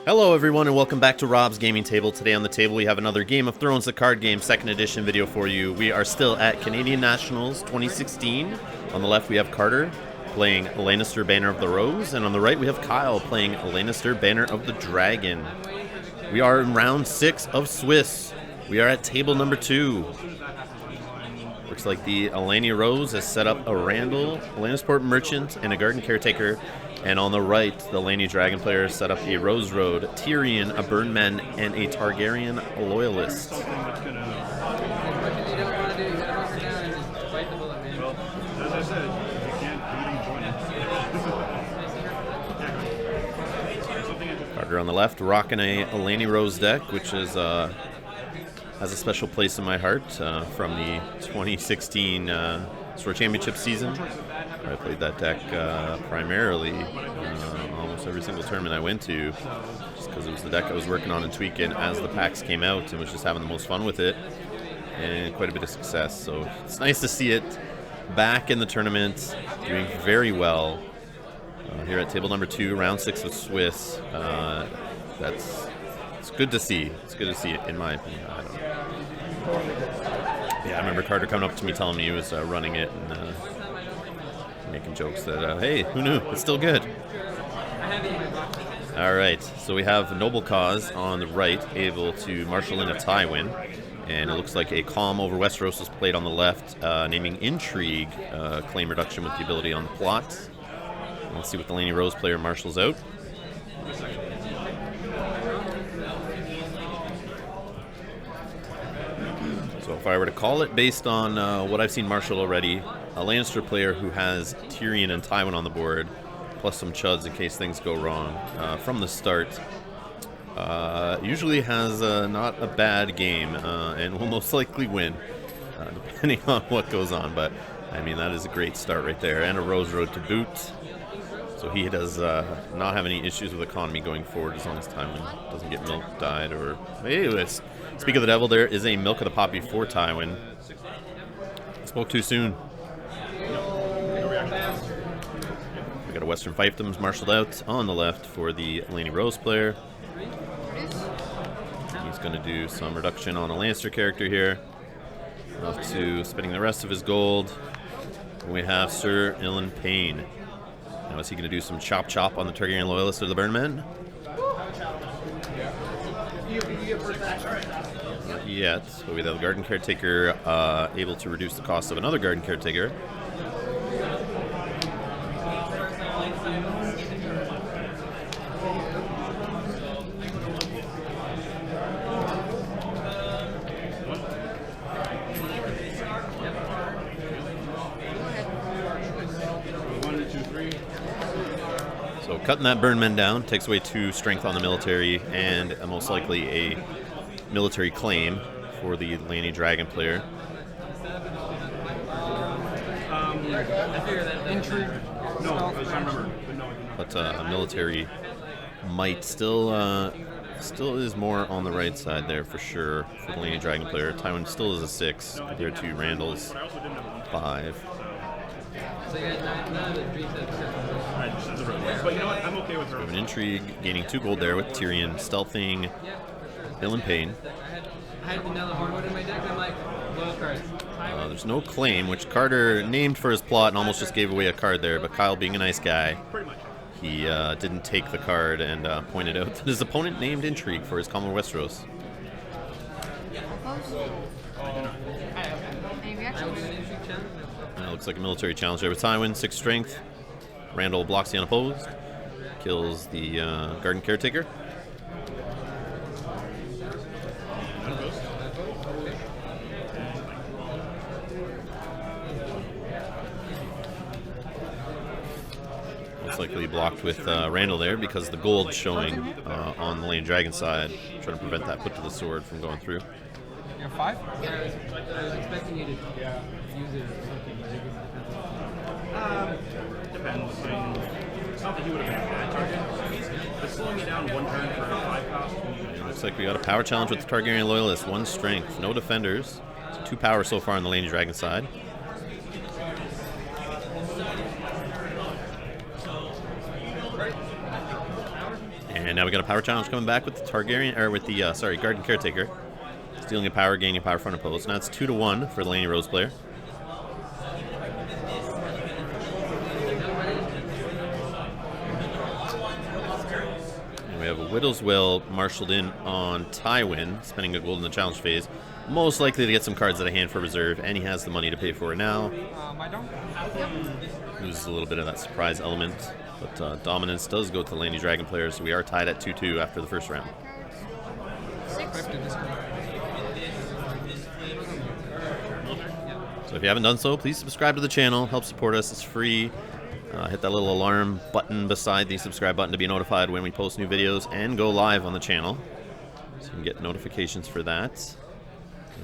Hello everyone and welcome back to Rob's Gaming Table. Today on the table we have another Game of Thrones the card game 2nd edition video for you. We are still at Canadian Nationals 2016. On the left we have Carter playing Lannister Banner of the Rose, and on the right we have Kyle playing Lannister Banner of the Dragon. We are in round 6 of Swiss. We are at table number 2. Looks like the Lannister Rose has set up a Randall, a Lannisport Merchant, and a Garden Caretaker. And on the right, the Lannister Dragon player set up a Rose Road, Tyrion, a Burnman, and a Targaryen Loyalist. Carter on the left, rocking a Lannister Rose deck, which is has a special place in my heart from the 2016 Store Championship season. I played that deck primarily almost every single tournament I went to, just because it was the deck I was working on and tweaking as the packs came out, and was just having the most fun with it, and quite a bit of success. So it's nice to see it back in the tournament, doing very well here at table number 2, round 6 of Swiss. It's good to see. It's good to see it, in my opinion. I don't know. Yeah, I remember Carter coming up to me telling me he was running it and making jokes that, hey, who knew? It's still good. All right, so we have Noble Cause on the right, able to marshal in a Tywin, and it looks like a Calm over Westeros was played on the left, naming Intrigue, claim reduction with the ability on the plot. Let's see what the Lannister Rose player marshals out. So if I were to call it based on what I've seen marshal already, a Lannister player who has Tyrion and Tywin on the board, plus some chuds in case things go wrong from the start, usually has not a bad game and will most likely win, depending on what goes on. But, I mean, that is a great start right there, and a Rose Road to boot. So he does not have any issues with economy going forward as long as Tywin doesn't get milk died or... Hey, speak of the devil, there is a Milk of the Poppy for Tywin. Spoke too soon. We got a Western Fiefdoms marshaled out on the left for the Lannister Rose player. He's going to do some reduction on a Lannister character here, up to spending the rest of his gold. We have Sir Ilyn Payne. Now, is he going to do some chop on the Targaryen Loyalist or the Burnman? Not yet. So we have the Garden Caretaker able to reduce the cost of another Garden Caretaker. So cutting that Burnman down takes away 2 strength on the military and most likely a military claim for the Lannister Dragon player. But a military might still is more on the right side there for sure for the Lannister Dragon player. Tywin still is a 6 compared to Randall's 5. But you know what? I'm okay with her. An Intrigue, gaining 2 gold there with Tyrion, stealthing Ilyn Payne. There's no claim, which Carter named for his plot and almost just gave away a card there, but Kyle, being a nice guy, he didn't take the card and pointed out that his opponent named Intrigue for his Common Westeros. Looks like a military challenge there with Tywin, 6 strength. Randall blocks the unopposed, kills the Garden Caretaker. Looks likely blocked with Randall there because the gold showing on the Lannister Dragon side, trying to prevent that put to the sword from going through. You're 5? I was expecting you to use it or something. Depends. I mean, it's not that he would have been a bad target. But slowing me down 1 turn for a 5 cost. Looks like we got a power challenge with the Targaryen Loyalist. 1 strength, no defenders. So 2 power so far on the Lannister Dragon side. And now we got a power challenge coming back with the Targaryen, or with the Garden Caretaker, stealing a power, gaining power front opposed. Now it's 2-1 for the Laney Rose player. We have a Widow's Will marshaled in on Tywin, spending a gold in the challenge phase. Most likely to get some cards out of hand for reserve, and he has the money to pay for it now. I don't. Loses a little bit of that surprise element, but dominance does go to the Lannister Dragon player, so we are tied at 2-2 after the first round. So if you haven't done so, please subscribe to the channel. Help support us. It's free. Hit that little alarm button beside the subscribe button to be notified when we post new videos and go live on the channel, so you can get notifications for that.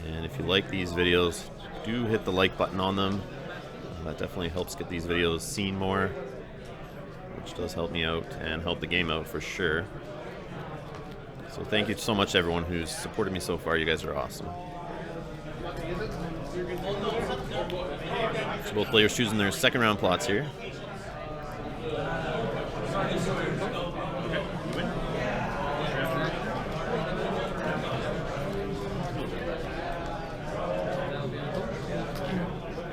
And if you like these videos, do hit the like button on them. That definitely helps get these videos seen more, which does help me out and help the game out for sure. So thank you so much to everyone who's supported me so far. You guys are awesome. So both players choosing their second round plots here.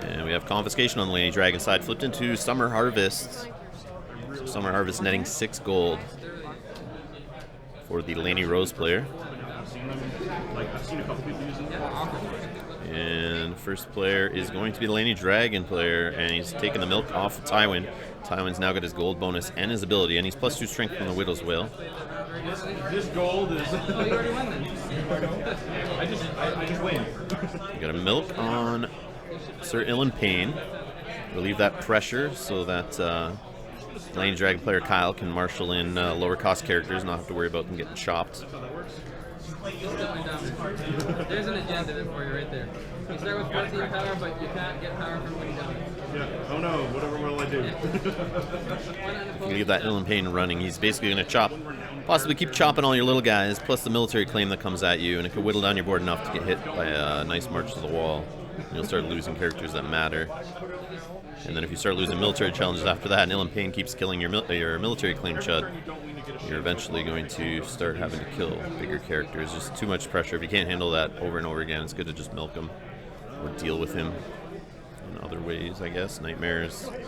And we have confiscation on the Laney Dragon side, flipped into Summer Harvest. So Summer Harvest netting 6 gold for the Laney Rose player. And first player is going to be the Laney Dragon player, and he's taking the milk off of Tywin. Tywin's now got his gold bonus and his ability, and he's +2 strength from the Widow's Will. This gold is. Oh, you already won then. I just win. You got a milk on Sir Ilyn Payne. Relieve that pressure so that Laney Dragon player Kyle can marshal in lower cost characters, not have to worry about them getting chopped. There's an agenda there for you right there. You start with 14 power, but you can't get power from what he does. Yeah. Oh no, whatever will I do? If you leave that Ilyn Payne running, he's basically going to chop, possibly keep chopping all your little guys, plus the military claim that comes at you, and it could whittle down your board enough to get hit by a nice march to the wall. And you'll start losing characters that matter. And then if you start losing military challenges after that, and Ilyn Payne keeps killing your military claim chud, you're eventually going to start having to kill bigger characters. Just too much pressure. If you can't handle that over and over again, it's good to just milk him or deal with him in other ways, I guess. Nightmares. You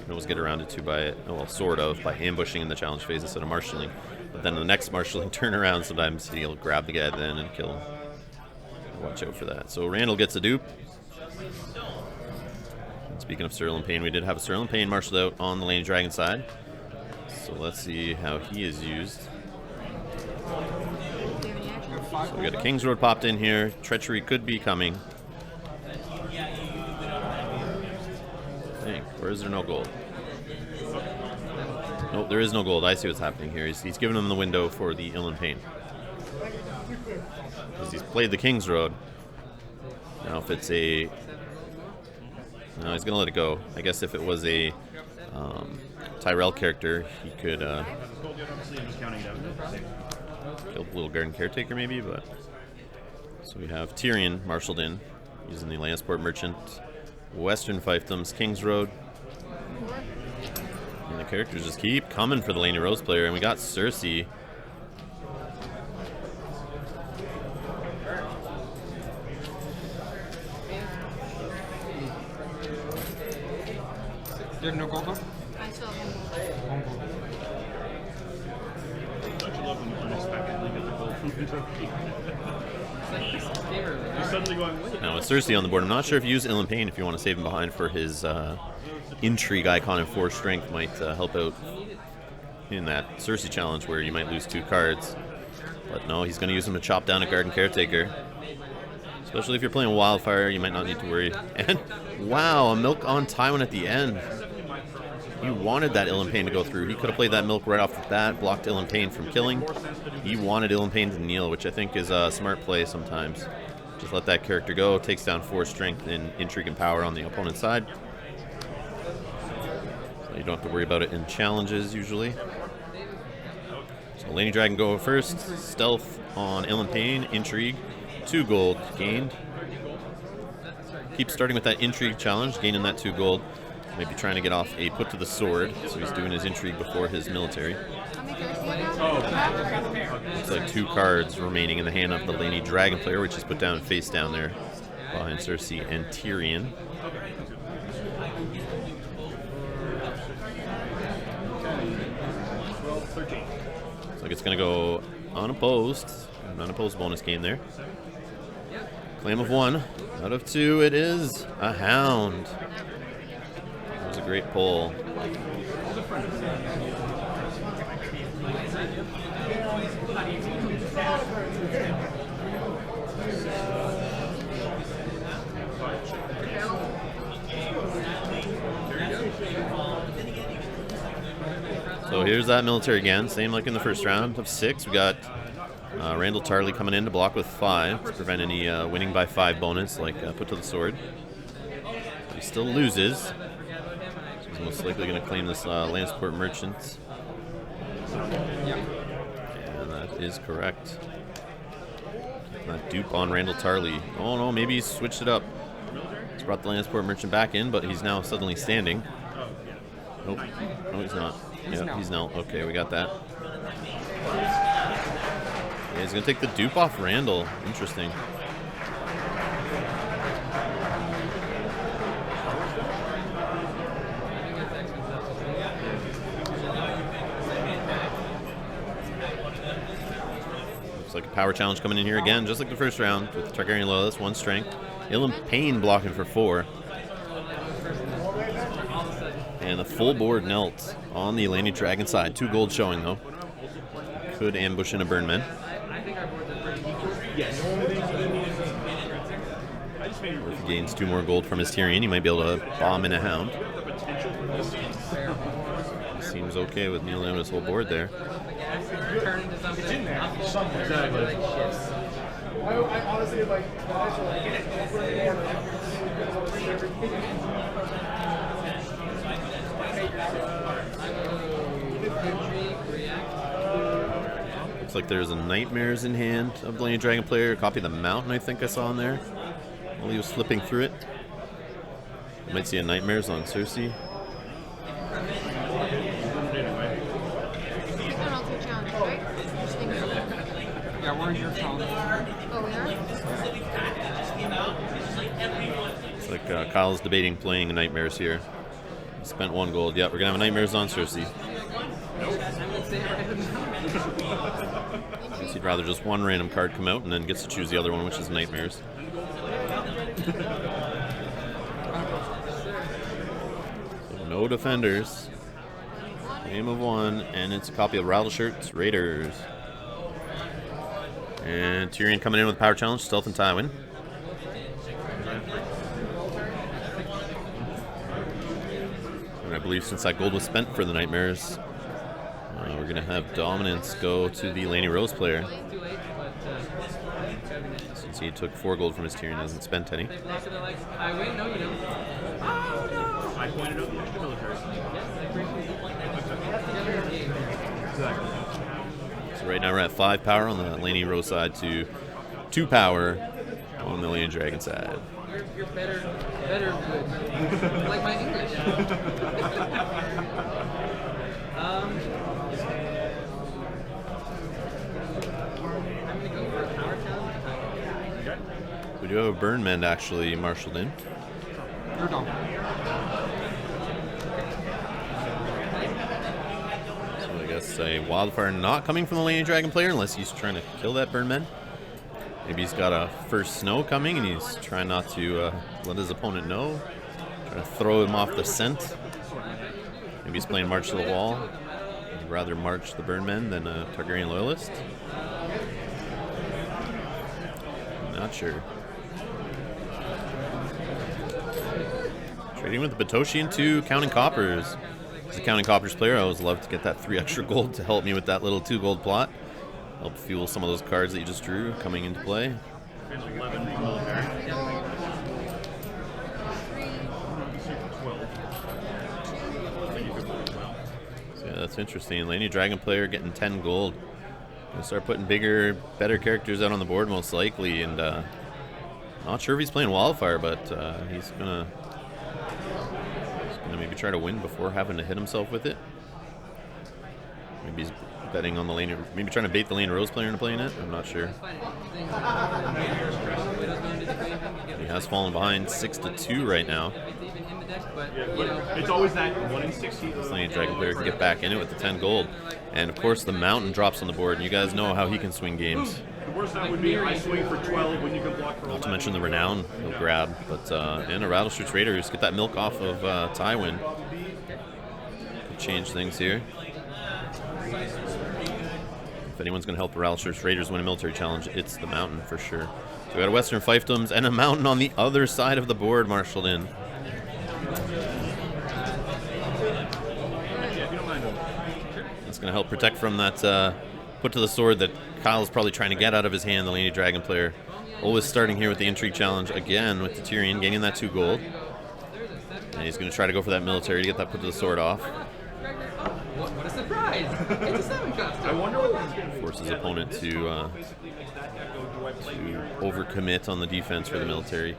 can always get around it too by, well, sort of, by ambushing in the challenge phase instead of marshalling. But then the next marshalling turnaround, sometimes he'll grab the guy then and kill him. Watch out for that. So Randall gets a dupe. Speaking of Sir Ilyn Payne, we did have a Sir Ilyn Payne marshaled out on the Laney Dragon side. So let's see how he is used. So we got a King's Road popped in here. Treachery could be coming. Dang, where is there no gold? Nope, there is no gold. I see what's happening here. He's giving him the window for the Ilyn Payne. Because he's played the King's Road. Now if it's a... No, he's going to let it go. I guess if it was a Tyrell character, he could kill the little Garden Caretaker maybe, but... So we have Tyrion marshaled in, using the Lannisport Merchant, Western Fiefdoms, King's Road. And the characters just keep coming for the Laney Rose player, and we got Cersei. You have no gold though? I still have one gold. Don't you love when you unexpectedly get the gold from Kentucky? You're suddenly going, wait. Now with Cersei on the board, I'm not sure if you use Ilyn Payne if you want to save him behind for his intrigue icon and 4 strength might help out in that Cersei challenge where you might lose 2 cards. But no, he's going to use him to chop down a Garden Caretaker. Especially if you're playing Wildfire, you might not need to worry. And wow, a milk on Tywin at the end. He wanted that Ilyn Payne to go through. He could have played that milk right off the bat, blocked Ilyn Payne from killing. He wanted Ilyn Payne to kneel, which I think is a smart play sometimes. Just let that character go, takes down 4 strength and intrigue and power on the opponent's side. So you don't have to worry about it in challenges usually. So Laney Dragon go first. Stealth on Ilyn Payne, intrigue, 2 gold gained. Keep starting with that intrigue challenge, gaining that 2 gold. Maybe trying to get off a put to the sword, so he's doing his intrigue before his military. How many cards do you have now? Looks like 2 cards remaining in the hand of the Laney Dragon player, which is put down face down there behind Cersei and Tyrion. Looks like it's going to go unopposed. An unopposed bonus game there. Claim of 1. Out of 2, it is a Hound. That was a great pull. So here's that military again, same like in the first round of 6. We got Randall Tarley coming in to block with 5 to prevent any winning by 5 bonus, like put to the sword. But he still loses. So he's most likely going to claim this Lannisport Merchant. And that is correct. That dupe on Randall Tarley. Oh no, maybe he's switched it up. He's brought the Lannisport Merchant back in, but he's now suddenly standing. Nope. No, he's not. Yeah, he's not. Okay, we got that. Yeah, he's going to take the dupe off Randall. Interesting. Looks like a power challenge coming in here again, just like the first round with Targaryen Loyalist, 1 strength. Ilum Payne blocking for 4. And the full board Nelt on the Laney Dragon side. 2 gold showing though. Could ambush in a burn man. Or if he gains 2 more gold from his Tyrion, he might be able to bomb in a Hound. Seems okay with kneeling out his whole board there. I honestly like Looks like there's a Nightmares in hand of the Laney Dragon player. A copy of the Mountain I think I saw in there while he was flipping through it. You might see a Nightmares on Cersei. You're going all 2 challenges, right? Just thinking. Yeah, we're in your challenge. Oh, we are? It's like Kyle's debating playing Nightmares here. He spent 1 gold. Yeah, we're going to have Nightmares on Cersei. He'd rather just 1 random card come out and then gets to choose the other one, which is Nightmares. So no defenders. Game of 1, and it's a copy of Rattleshirt's Raiders. And Tyrion coming in with power challenge, Stealth and Tywin. And I believe since that gold was spent for the Nightmares, we're going to have dominance go to the Laney Rose player. Since he took 4 gold from his Tyrion, hasn't spent any. I win, no, you don't. Oh, no! I pointed out the extra military. Exactly. So right now we're at 5 power on the Laney Rose side to 2 power on the Laney Dragon side. You're better good. Like my English. I'm gonna go for a power challenge. Okay. We do have a burn mend actually marshaled in. You're done. So I guess a wildfire not coming from the Laney Dragon player unless he's trying to kill that burn mend. Maybe he's got a first snow coming and he's trying not to let his opponent know. Trying to throw him off the scent. Maybe he's playing March to the Wall. He'd rather march the burn men than a Targaryen Loyalist. Not sure. Trading with the Batoshi into Counting Coppers. As a Counting Coppers player, I always love to get that 3 extra gold to help me with that little 2 gold plot. Help fuel some of those cards that you just drew coming into play. 11 military. 12. So yeah, that's interesting. Laney Dragon player getting 10 gold. Gonna start putting bigger, better characters out on the board most likely, and not sure if he's playing Wildfire, but he's gonna maybe try to win before having to hit himself with it. Maybe he's betting on the lane, maybe trying to bait the Lannister Rose player into playing it. I'm not sure. He has fallen behind 6-2 right now. It's always that 1 in 60. This Lannister Dragon player can get back in it with the 10 gold. And of course the mountain drops on the board, and you guys know how he can swing games. The worst that would be I swing for 12 when you can block for 11. Not to mention the renown he'll grab, but and a Rattlesnare Traders get that milk off of Tywin. Could change things here. If anyone's going to help the Rattlesnare Traders win a military challenge, it's the mountain for sure. So we got a Western Fiefdoms and a mountain on the other side of the board marshaled in. That's going to help protect from that put to the sword that Kyle's probably trying to get out of his hand, the Lannister Dragon player. Always starting here with the intrigue challenge again with the Tyrion, gaining that 2 gold. And he's going to try to go for that military to get that put to the sword off. What a surprise! It's a 7 cost. I wonder what that's going to Force his opponent to overcommit on the defense for the military.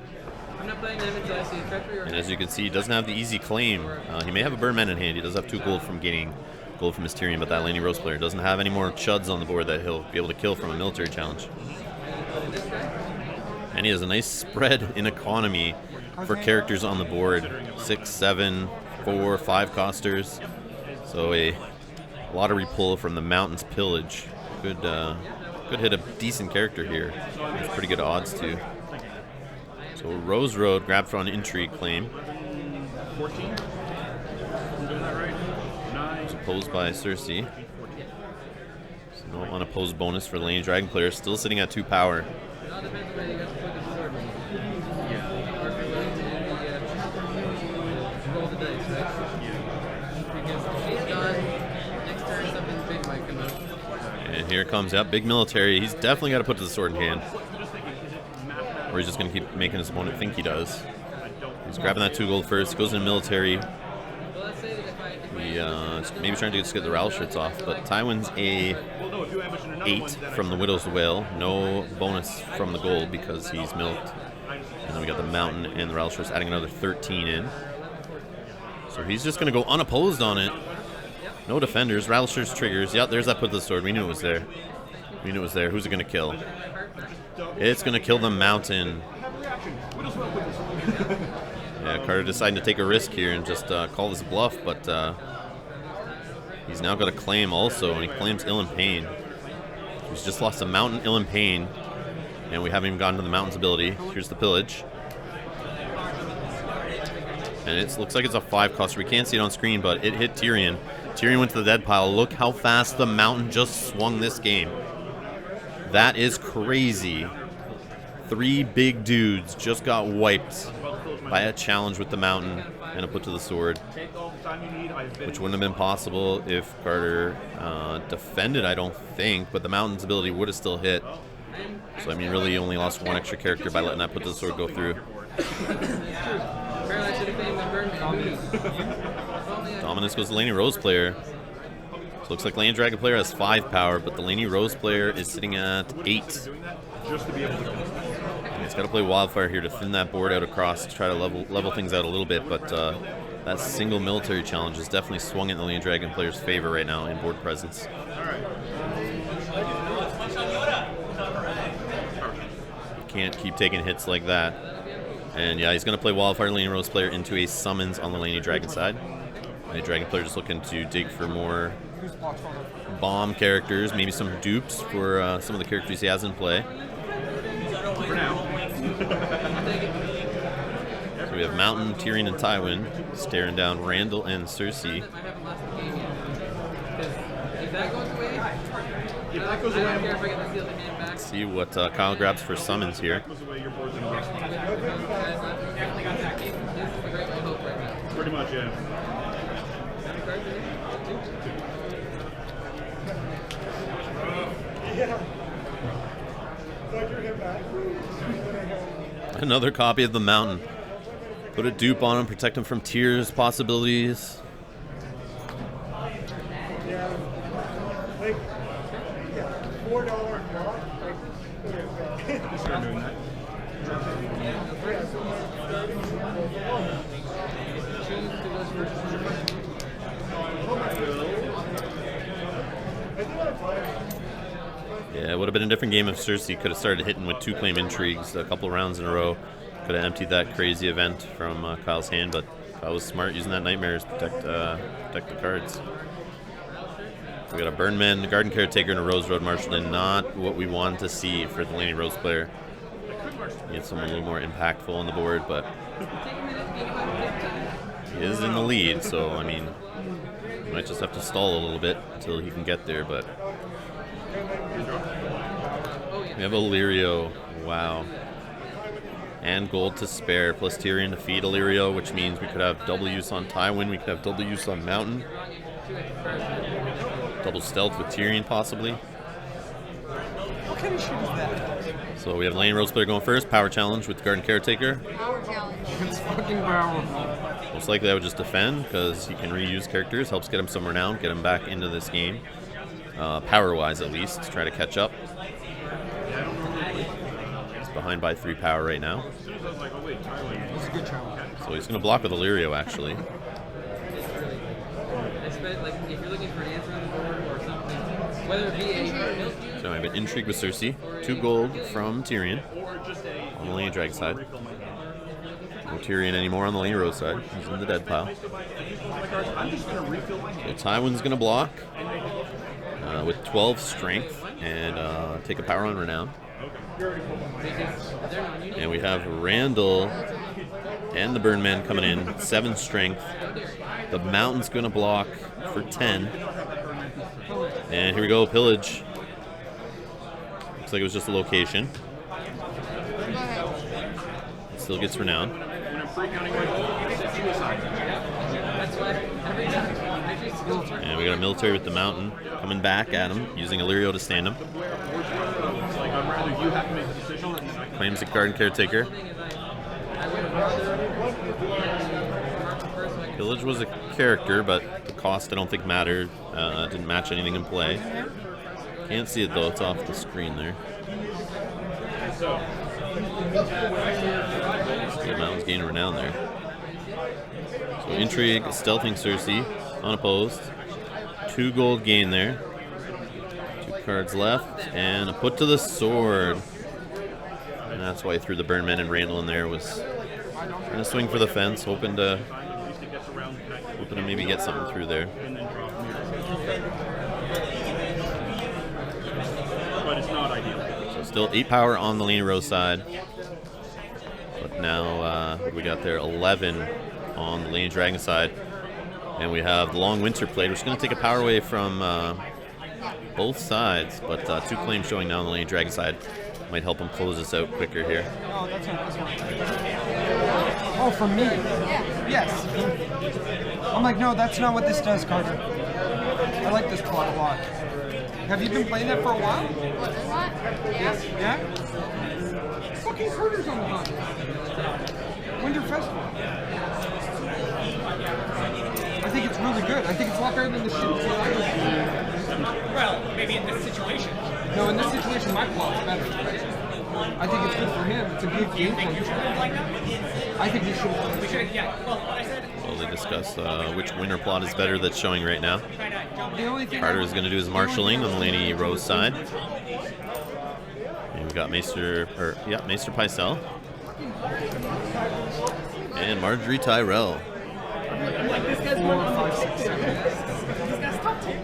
I'm not playing them until I see a treachery or And as you can see, he doesn't have the easy claim. He may have a Burn Man in hand. He does have 2 gold from gaining gold from his Tyrion, but that Lannister Rose player doesn't have any more chuds on the board that he'll be able to kill from a military challenge. And he has a nice spread in economy for characters on the board. 6, 7, 4, 5 costers. So a lottery pull from the Mountain's Pillage. Could hit a decent character here. There's pretty good odds too. So Rose Road grabbed for an intrigue claim. 14. I'm doing that right. 9. Opposed by Cersei. So no unopposed bonus for the Lannister Dragon player. Still sitting at 2 power. It all depends on where you got to put the sword. Or if you're willing to roll the dice, right? Because if she's gone, next turn something big might come out. And here comes out big military. He's definitely got to put the sword in hand. Or he's just going to keep making his opponent think he does. He's grabbing that 2 gold first. Goes into military. He maybe trying to just get the Rattleshirts off. But Tywin's a 8 from the Widow's Wail. No bonus from the gold because he's milked. And then we got the Mountain and the Rattleshirts adding another 13 in. So he's just going to go unopposed on it. No defenders. Rattleshirts triggers. Yep, there's that put to the sword. We knew it was there. We knew it was there. Who's it going to kill? It's going to kill the Mountain. Yeah, Carter deciding to take a risk here and just call this bluff, but he's now got a claim also, and he claims Ill and Pain. He's just lost a Mountain, Ill and Pain, and we haven't even gotten to the Mountain's ability. Here's the pillage. And it looks like it's a 5 cost. We can't see it on screen, but it hit Tyrion. Tyrion went to the dead pile. Look how fast the Mountain just swung this game. That is crazy. 3 big dudes just got wiped by a challenge with the Mountain and a put to the sword, which wouldn't have been possible if Carter defended, I don't think, but the Mountain's ability would have still hit. So, I mean, really, you only lost 1 extra character by letting that put to the sword go through. Dominus goes to Lannister Rose player. So looks like Lannister Dragon player has 5 power, but the Lannister Rose player is sitting at 8. And he's got to play Wildfire here to thin that board out across to try to level things out a little bit, but that single military challenge is definitely swung in the Lannister Dragon player's favor right now in board presence. Can't keep taking hits like that. And yeah, he's going to play Wildfire Lannister Rose player into a summons on the Lannister Dragon side. Lannister Dragon player just looking to dig for more bomb characters, maybe some dupes for some of the characters he has in play. For now. So we have Mountain, Tyrion, and Tywin staring down Randall and Cersei. Let's see what Kyle grabs for summons here. Pretty much, yeah. Another copy of the Mountain. Put a dupe on him, protect him from tears possibilities. Start doing that. Yeah, it would have been a different game if Cersei could have started hitting with 2-claim intrigues a couple rounds in a row. Could have emptied that crazy event from Kyle's hand, but Kyle was smart using that Nightmares to protect the cards. We got a Burnman, Garden Caretaker, and a Rose Road Marshal in. Not what we wanted to see for the Laney Rose player. Need someone a little more impactful on the board, but he is in the lead, so I mean, might just have to stall a little bit until he can get there, but we have Illyrio. Wow. And gold to spare, plus Tyrion to feed Illyrio, which means we could have double use on Tywin, we could have double use on Mountain. Double stealth with Tyrion, possibly. What kind of shit is that? So we have Laney Rose player going first, power challenge with Garden Caretaker. Power challenge. It's fucking powerful. Most likely I would just defend, because he can reuse characters, helps get him some renown, get him back into this game. Power-wise, at least, to try to catch up. He's behind by 3 power right now. It's a good challenge. So he's going to block with Illyrio, actually. Like if you're looking for an answer on the board or something, whether it be a So I have an Intrigue with Cersei, 2 gold from Tyrion on the Laney Dragon side. No Tyrion anymore on the Laney Rose side. He's in the dead pile. So Tywin's going to block with 12 strength and take a power on Renown. And we have Randall and the Burnman coming in, 7 strength. The Mountain's going to block for 10. And here we go, Pillage. Looks like it was just a location. It still gets Renown. And we got a military with the Mountain coming back at him, using Illyrio to stand him. Claims the Garden Caretaker. Pillage was a character, but the cost I don't think mattered. Didn't match anything in play. Can't see it though, it's off the screen there. The Mountain's gaining renown there. So Intrigue, Stealthing Cersei, unopposed. 2 gold gain there. 2 cards left, and a put to the sword. And that's why he threw the Burnman and Randall in there, was trying to swing for the fence, hoping to maybe get something through there. But it's not ideal. So still 8 power on the Laney Rose side. But now what do we got there? 11 on the Laney Dragon side. And we have the Long Winter Blade, which is going to take a power away from both sides. But 2 claims showing now on the Laney Dragon side. Might help him close this out quicker here. Oh, that's not this one. Oh, for me? Yes. I'm like, no, that's not what this does, Carter. I like this plot a lot. Have you been playing it for a while? What, this one? Yeah. Yeah? Fucking Carter's on the hunt. Winter Festival. I think it's really good. I think it's a lot better than the shit that I was. Well, maybe in this situation. No, in this situation, my plot's better. I think it's good for him. It's a good game plan. Like that? I think we should. We should, yeah. Well, what I said. Well, they discuss which winter plot is better that's showing right now. The only thing Carter is going to do his marshalling on the Laney Rose side. And we got Maester Pycelle. And Marjorie Tyrell. Like this guy's 4, 5, 6, 7. This guy's top 10.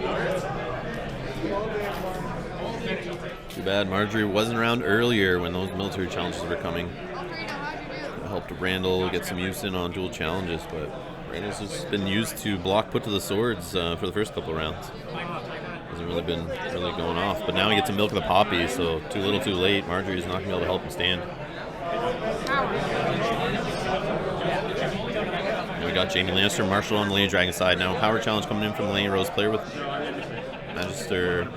Too bad Marjorie wasn't around earlier when those military challenges were coming. It helped Randall get some use in on dual challenges, but Randall's just been used to block put to the swords for the first couple of rounds. Hasn't really been going off, but now he gets to milk the poppy, so too little too late. Marjorie's not going to be able to help him stand. And we got Jaime Lannister, Marshall on the Laney Dragon side. Now power challenge coming in from the Laney Rose player with Maester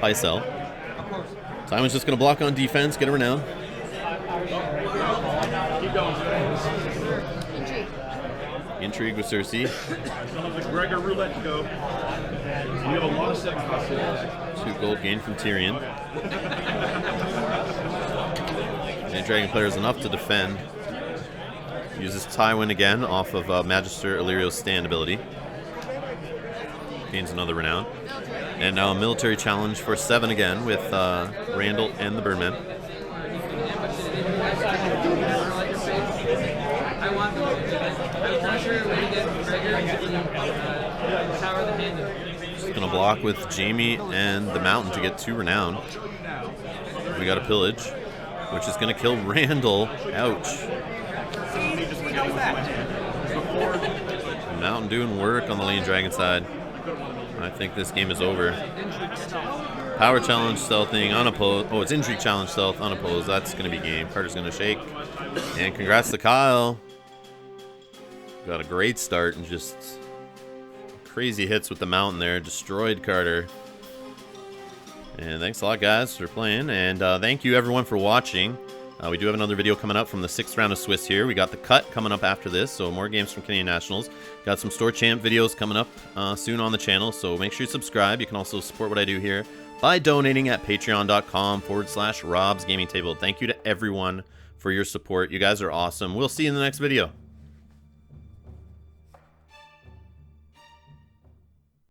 Pycelle. Tywin's just going to block on defense, get a renown. Keep going. Intrigue with Cersei. Still have the Gregor roulette to go. We have a lot of second costs. 2 gold gain from Tyrion. The Dragon player is enough to defend. Uses Tywin again off of Magister Illyrio's stand ability. Gains another renown. And now a military challenge for 7 again with Randall and the Birdman. I want them to. I'm not sure when to get Gregor to power the hand. Just gonna block with Jamie and the Mountain to get 2 renown. We got a pillage, which is gonna kill Randall. Ouch. Mountain doing work on the Lane Dragon side. I think this game is over. Power challenge stealthing unopposed. Oh, it's intrigue challenge stealth unopposed. That's gonna be game. Carter's gonna shake. And congrats to Kyle. Got a great start and just crazy hits with the Mountain there. Destroyed Carter. And thanks a lot, guys, for playing. And thank you, everyone, for watching. We do have another video coming up from the 6th round of Swiss here. We got the cut coming up after this, so more games from Canadian Nationals. Got some Store Champ videos coming up soon on the channel, so make sure you subscribe. You can also support what I do here by donating at patreon.com/Rob's Gaming Table. Thank you to everyone for your support. You guys are awesome. We'll see you in the next video.